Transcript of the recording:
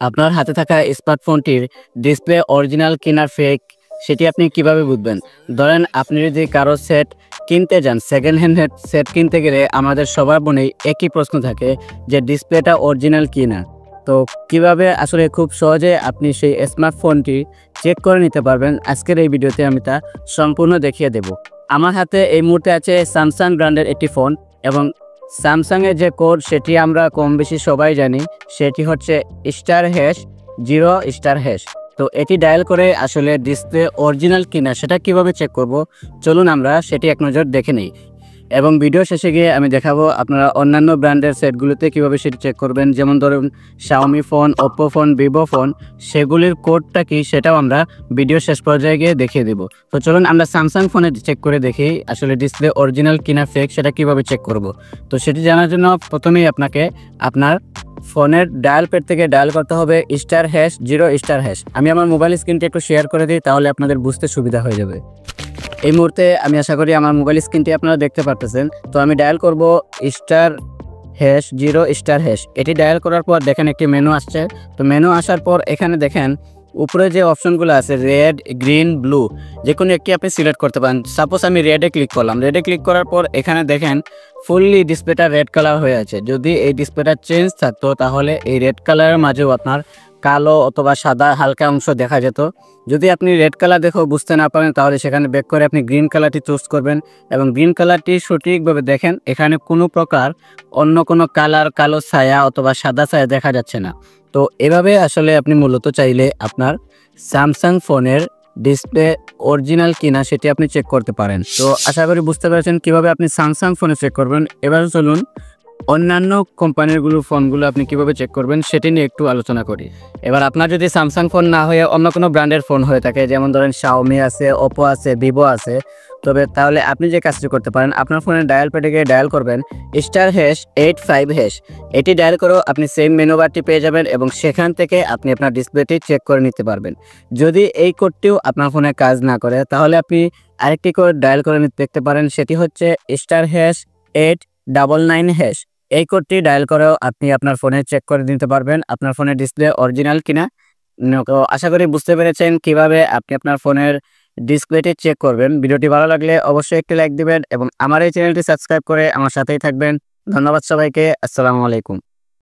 আপনার হাতে থাকা স্মার্টফোনটির ডিসপ্লে অরিজিনাল কিনা ফেক সেটি আপনি কিভাবে বুঝবেন? ধরেন আপনি যদি কারো সেট কিনতে যান, সেকেন্ড হ্যান্ড সেট কিনতে গেলে আমাদের সবার মনেই একই প্রশ্ন থাকে যে ডিসপ্লেটা অরিজিনাল কিনা। তো কিভাবে আসলে খুব সহজে আপনি সেই স্মার্টফোনটি চেক করে নিতে পারবেন, আজকের এই ভিডিওতে আমি তা সম্পূর্ণ দেখিয়ে দেব। আমার হাতে এই মুহূর্তে আছে স্যামসাং ব্র্যান্ডের একটি ফোন এবং স্যামসাংয়ের যে কোড সেটি আমরা কম বেশি সবাই জানি, সেটি হচ্ছে *0*#। তো এটি ডায়াল করে আসলে ডিসপ্লে অরিজিনাল কিনা সেটা কিভাবে চেক করব, চলুন আমরা সেটি এক নজর দেখে নিই। এবং ভিডিও শেষে গিয়ে আমি দেখাবো আপনারা অন্যান্য ব্র্যান্ডের সেটগুলোতে কিভাবে সেটি চেক করবেন। যেমন ধরুন Xiaomi phone, Oppo phone, Vivo phone, সেগুলির কোডটা কি সেটাও আমরা ভিডিও শেষ পর্যায়ে গিয়ে দেখিয়ে দেব। তো চলুন আমরা স্যামসাং ফোনে চেক করে দেখি আসলে ডিসপ্লে অরিজিনাল কিনা ফেক সেটা কিভাবে চেক করব। তো সেটি জানার জন্য প্রথমেই আপনাকে আপনার ফোনের ডায়াল প্যাড থেকে ডায়াল করতে হবে *0*#। আমি আমার মোবাইল স্ক্রিনটি একটু শেয়ার করে দিই, তাহলে আপনাদের বুঝতে সুবিধা হয়ে যাবে। এই মুহূর্তে আমি আশা করি আমার মোবাইল স্ক্রিনটি আপনারা দেখতে পারতেছেন। তো আমি ডায়াল করব *0*#। এটি ডায়াল করার পর দেখেন একটি মেনু আসছে। তো মেনু আসার পর এখানে দেখেন উপরে যে অপশনগুলো আছে রেড, গ্রিন, ব্লু, যে কোনো একটি আপনি সিলেক্ট করতে পারেন। সাপোজ আমি রেডে ক্লিক করলাম। রেডে ক্লিক করার পর এখানে দেখেন ফুললি ডিসপ্লেটা রেড কালার হয়ে আছে। যদি এই ডিসপ্লেটা চেঞ্জ থাকতো তাহলে এই রেড কালারের মাঝেও আপনার কালো অথবা সাদা হালকা অংশ দেখা যেত। যদি আপনি রেড কালার দেখেও বুঝতে না পারেন তাহলে সেখানে ব্যাক করে আপনি গ্রিন কালারটি চুজ করবেন এবং গ্রিন কালারটি সঠিকভাবে দেখেন এখানে কোনো প্রকার অন্য কোনো কালার, কালো ছায়া অথবা সাদা ছায়া দেখা যাচ্ছে না। তো এভাবে আসলে আপনি মূলত চাইলে আপনার স্যামসাং ফোনের ডিসপ্লে অরিজিনাল কিনা সেটি আপনি চেক করতে পারেন। তো আশা করি বুঝতে পেরেছেন কিভাবে আপনি স্যামসাং ফোনে চেক করবেন। এবার চলুন অন্যান্য কোম্পানিগুলোর ফোনগুলো আপনি কিভাবে চেক করবেন সেটি নিয়ে একটু আলোচনা করি। এবার আপনার যদি স্যামসাং ফোন না হয়ে অন্য কোনো ব্র্যান্ডের ফোন হয়ে থাকে, যেমন ধরেন Xiaomi আছে, Oppo আছে, Vivo আছে, তাহলে আপনি যে কাজটি করতে পারেন আপনার ফোনের ডায়াল প্যাডে গিয়ে ডায়াল করবেন *85#। এটি ডায়াল করেও আপনি সেম মেনু বারটি পেয়ে যাবেন এবং সেখান থেকে আপনি আপনার ডিসপ্লেটি চেক করে নিতে পারবেন। যদি এই কোডটিও আপনার ফোনে কাজ না করে তাহলে আপনি আরেকটি কোড ডায়াল করে দেখতে পারেন, সেটি হচ্ছে *899#। এই কোডটি ডায়াল করেও আপনি আপনার ফোনে চেক করে নিতে পারবেন আপনার ফোনের ডিসপ্লে অরিজিনাল কিনা। তো আশা করি বুঝতে পেরেছেন কিভাবে আপনি আপনার ফোনের ডিসপ্লেটি চেক করবেন। ভিডিওটি ভালো লাগলে অবশ্যই একটি লাইক দিবেন এবং আমার এই চ্যানেলটি সাবস্ক্রাইব করে আমার সাথেই থাকবেন। ধন্যবাদ সবাইকে। আসসালামু আলাইকুম।